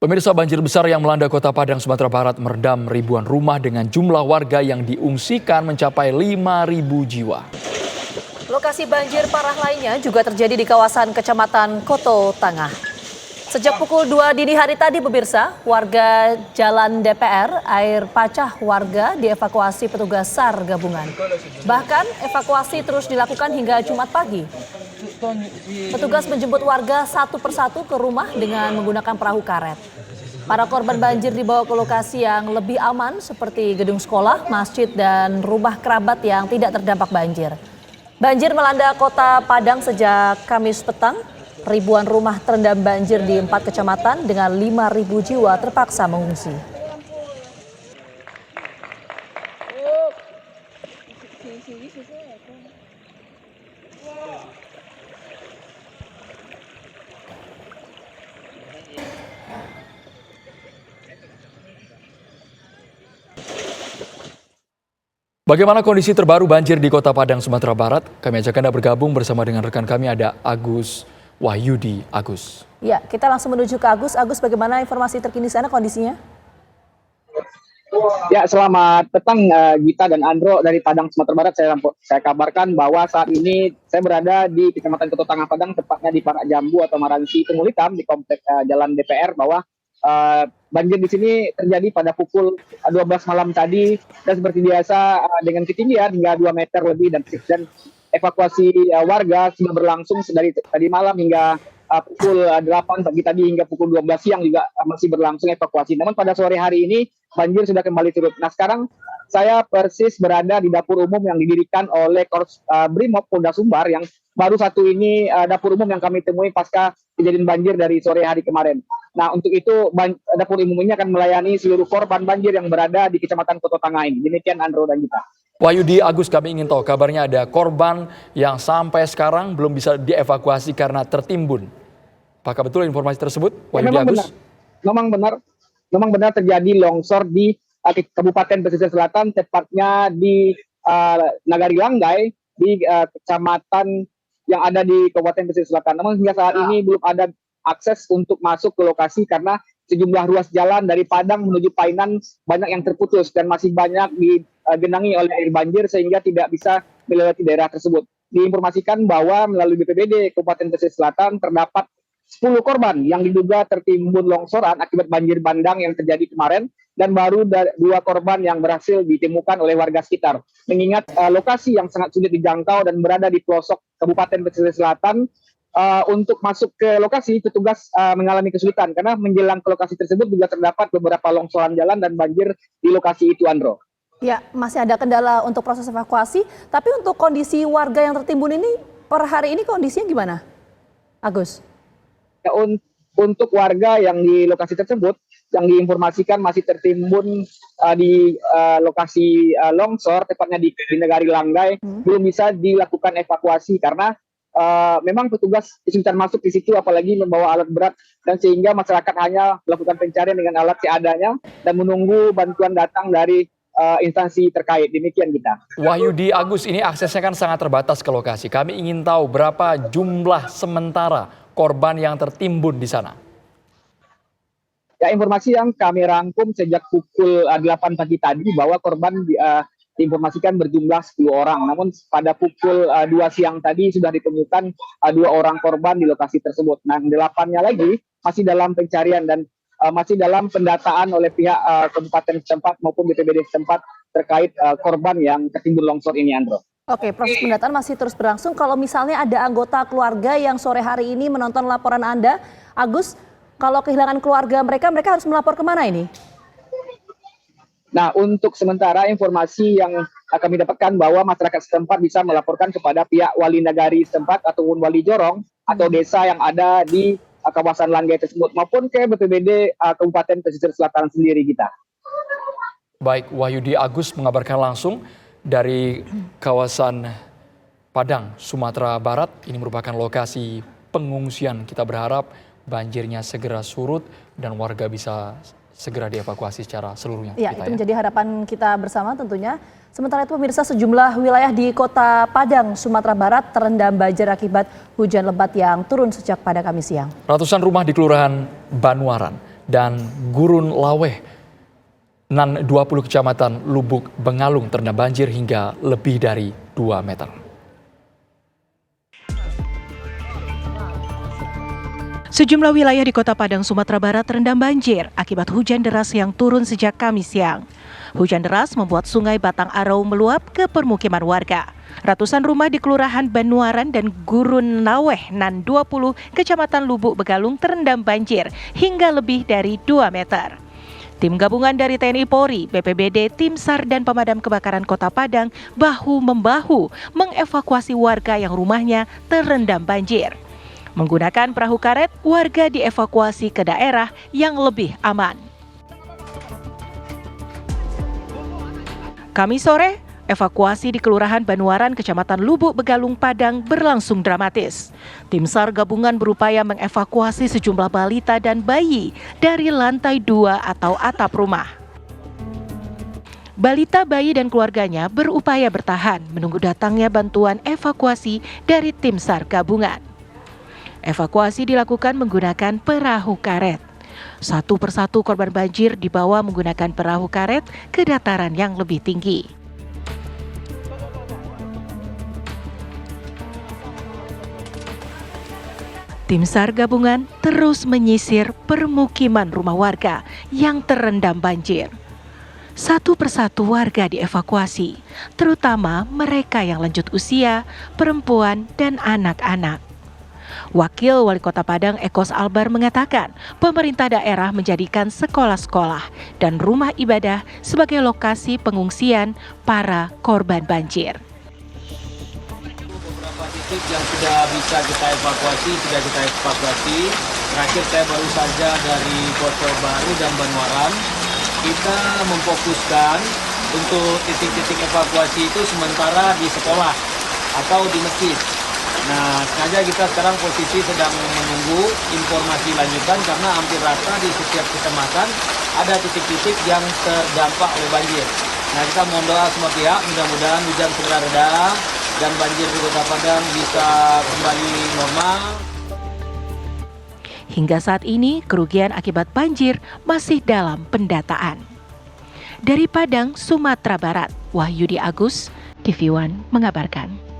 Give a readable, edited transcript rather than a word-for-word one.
Pemirsa, banjir besar yang melanda Kota Padang, Sumatera Barat merendam ribuan rumah dengan jumlah warga yang diungsikan mencapai 5.000 jiwa. Lokasi banjir parah lainnya juga terjadi di kawasan Kecamatan Koto Tangah. Sejak pukul 2 dini hari tadi, pemirsa, warga Jalan DPR, air pacah warga dievakuasi petugas SAR gabungan. Bahkan evakuasi terus dilakukan hingga Jumat pagi. Petugas menjemput warga satu persatu ke rumah dengan menggunakan perahu karet. Para korban banjir dibawa ke lokasi yang lebih aman seperti gedung sekolah, masjid, dan rumah kerabat yang tidak terdampak banjir. Banjir melanda Kota Padang sejak Kamis petang. Ribuan rumah terendam banjir di 4 kecamatan dengan 5.000 jiwa terpaksa mengungsi. Bagaimana kondisi terbaru banjir di Kota Padang, Sumatera Barat? Kami ajak Anda bergabung bersama dengan rekan kami, ada Agus Wahyudi. Agus. Ya, kita langsung menuju ke Agus. Agus, bagaimana informasi terkini sana kondisinya? Ya, selamat petang Gita dan Andro dari Padang, Sumatera Barat. Saya kabarkan bahwa saat ini saya berada di Kecamatan Koto Tangah Padang, tepatnya di Parak Jambu atau Maransi Tunggul Hitam di komplek Jalan DPR, bahwa banjir di sini terjadi pada pukul 12 malam tadi dan seperti biasa dengan ketinggian hingga 2 meter lebih dan evakuasi warga sudah berlangsung dari tadi malam hingga pukul 8 pagi tadi hingga pukul 12 siang juga masih berlangsung evakuasi. Namun pada sore hari ini banjir sudah kembali surut. Nah, sekarang saya persis berada di dapur umum yang didirikan oleh Korps Brimob Polda Sumbar yang baru satu ini dapur umum yang kami temui pasca kejadian banjir dari sore hari kemarin. Nah, untuk itu dapur umum ini akan melayani seluruh korban banjir yang berada di Kecamatan Koto Tangah ini. Demikian Andro dan Gita. Wahyudi, Agus, kami ingin tahu kabarnya ada korban yang sampai sekarang belum bisa dievakuasi karena tertimbun. Apakah betul informasi tersebut, Wahyudi, Agus? Memang benar terjadi longsor di Kabupaten Pesisir Selatan, tepatnya di Nagari Langgai, di kecamatan yang ada di Kabupaten Pesisir Selatan. Namun hingga saat ini belum ada akses untuk masuk ke lokasi karena sejumlah ruas jalan dari Padang menuju Painan banyak yang terputus dan masih banyak digenangi oleh air banjir sehingga tidak bisa melewati daerah tersebut. Diinformasikan bahwa melalui BPBD Kabupaten Pesisir Selatan terdapat 10 korban yang diduga tertimbun longsoran akibat banjir bandang yang terjadi kemarin dan baru 2 korban yang berhasil ditemukan oleh warga sekitar. Mengingat lokasi yang sangat sulit dijangkau dan berada di pelosok Kabupaten Pesisir Selatan, untuk masuk ke lokasi petugas mengalami kesulitan karena menjelang ke lokasi tersebut juga terdapat beberapa longsoran jalan dan banjir di lokasi itu, Andro. Ya, masih ada kendala untuk proses evakuasi, tapi untuk kondisi warga yang tertimbun ini per hari ini kondisinya gimana, Agus? Ya, untuk warga yang di lokasi tersebut yang diinformasikan masih tertimbun di lokasi longsor, tepatnya di Nagari Langgai, belum bisa dilakukan evakuasi karena memang petugas kesulitan masuk di situ, apalagi membawa alat berat, dan sehingga masyarakat hanya melakukan pencarian dengan alat seadanya dan menunggu bantuan datang dari instansi terkait. Demikian kita. Wahyudi, Agus, ini aksesnya kan sangat terbatas ke lokasi. Kami ingin tahu berapa jumlah sementara korban yang tertimbun di sana. Ya, informasi yang kami rangkum sejak pukul 8 pagi tadi bahwa korban diinformasikan berjumlah 10 orang. Namun pada pukul 2 siang tadi sudah ditemukan 2 orang korban di lokasi tersebut. Nah, 8-nya lagi masih dalam pencarian dan masih dalam pendataan oleh pihak kabupaten setempat maupun BPBD setempat terkait korban yang tertimbun longsor ini, Andro. Oke, proses pendataan masih terus berlangsung. Kalau misalnya ada anggota keluarga yang sore hari ini menonton laporan Anda, Agus, kalau kehilangan keluarga mereka harus melapor kemana ini? Nah, untuk sementara informasi yang kami dapatkan bahwa masyarakat setempat bisa melaporkan kepada pihak wali nagari setempat ataupun wali jorong atau desa yang ada di kawasan Langgai tersebut maupun ke BPBD Kabupaten Pesisir Selatan sendiri, kita. Baik, Wahyudi, Agus mengabarkan langsung dari kawasan Padang, Sumatera Barat. Ini merupakan lokasi pengungsian. Kita berharap banjirnya segera surut dan warga bisa segera dievakuasi secara seluruhnya. Ya, itu menjadi harapan kita bersama tentunya. Sementara itu pemirsa, sejumlah wilayah di Kota Padang, Sumatera Barat terendam banjir akibat hujan lebat yang turun sejak pada Kamis siang. Ratusan rumah di Kelurahan Banuaran, dan Gurun Laweh. Nan 20 kecamatan Lubuk Bengalung terendam banjir hingga lebih dari 2 meter. Sejumlah wilayah di Kota Padang, Sumatera Barat terendam banjir akibat hujan deras yang turun sejak Kamis siang. Hujan deras membuat Sungai Batang Arau meluap ke permukiman warga. Ratusan rumah di Kelurahan Banuaran dan Gurun Laweh, Nan 20, Kecamatan Lubuk Begalung terendam banjir hingga lebih dari 2 meter. Tim gabungan dari TNI Polri, BPBD, Tim SAR dan Pemadam Kebakaran Kota Padang bahu-membahu mengevakuasi warga yang rumahnya terendam banjir. Menggunakan perahu karet, warga dievakuasi ke daerah yang lebih aman. Kamis sore, evakuasi di Kelurahan Banuaran, Kecamatan Lubuk Begalung, Padang berlangsung dramatis. Tim SAR gabungan berupaya mengevakuasi sejumlah balita dan bayi dari lantai 2 atau atap rumah. Balita, bayi, dan keluarganya berupaya bertahan menunggu datangnya bantuan evakuasi dari tim SAR gabungan. Evakuasi dilakukan menggunakan perahu karet. Satu persatu korban banjir dibawa menggunakan perahu karet ke dataran yang lebih tinggi. Tim SAR gabungan terus menyisir permukiman rumah warga yang terendam banjir. Satu persatu warga dievakuasi, terutama mereka yang lanjut usia, perempuan, dan anak-anak. Wakil Wali Kota Padang Ekos Albar mengatakan pemerintah daerah menjadikan sekolah-sekolah dan rumah ibadah sebagai lokasi pengungsian para korban banjir. Beberapa titik yang sudah bisa kita evakuasi, Terakhir saya baru saja dari Kota Baru dan Banuaran. Kita memfokuskan untuk titik-titik evakuasi itu sementara di sekolah atau di masjid. Nah, sengaja kita sekarang posisi sedang menunggu informasi lanjutan karena hampir rata di setiap kecamatan ada titik-titik yang terdampak oleh banjir. Nah, kita mohon doa semua pihak, mudah-mudahan hujan segera reda dan banjir di Kota Padang bisa kembali normal. Hingga saat ini, kerugian akibat banjir masih dalam pendataan. Dari Padang, Sumatera Barat, Wahyudi Agus, TV One mengabarkan.